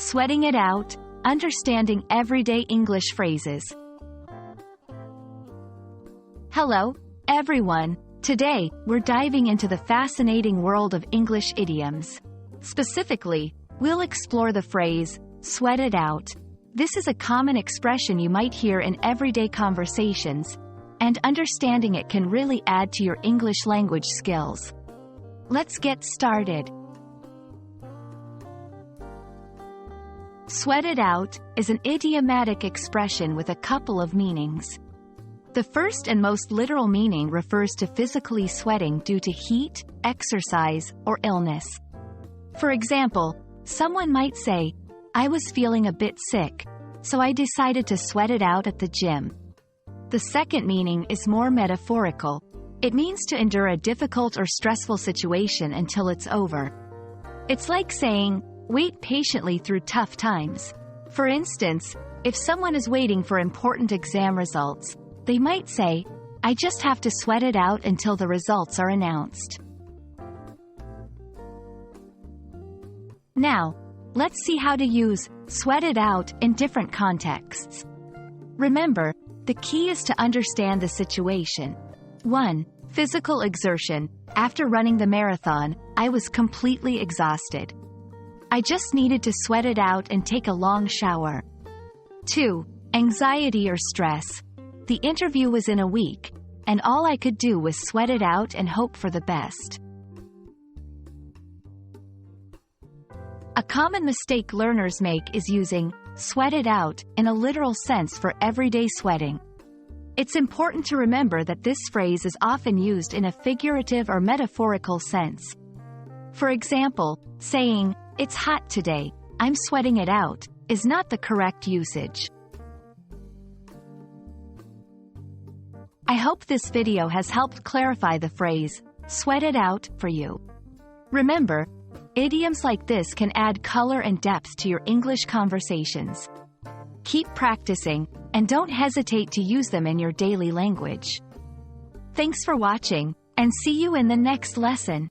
Sweating it out, understanding everyday English phrases. Hello, everyone. Today, we're diving into the fascinating world of English idioms. Specifically, we'll explore the phrase, sweat it out. This is a common expression you might hear in everyday conversations, and understanding it can really add to your English language skills. Let's get started. Sweat it out is an idiomatic expression with a couple of meanings. The first and most literal meaning refers to physically sweating due to heat, exercise, or illness. For example, someone might say, "I was feeling a bit sick, so I decided to sweat it out at the gym." The second meaning is more metaphorical. It means to endure a difficult or stressful situation until it's over. It's like saying, wait patiently through tough times. For instance, if someone is waiting for important exam results, they might say, "I just have to sweat it out until the results are announced." Now, let's see how to use sweat it out in different contexts. Remember, the key is to understand the situation. 1. Physical exertion. After running the marathon, I was completely exhausted. I just needed to sweat it out and take a long shower. 2. Anxiety or stress. The interview was in a week, and all I could do was sweat it out and hope for the best. A common mistake learners make is using sweat it out in a literal sense for everyday sweating. It's important to remember that this phrase is often used in a figurative or metaphorical sense. For example, saying, "It's hot today, I'm sweating it out," is not the correct usage. I hope this video has helped clarify the phrase, sweat it out, for you. Remember, idioms like this can add color and depth to your English conversations. Keep practicing, and don't hesitate to use them in your daily language. Thanks for watching, and see you in the next lesson.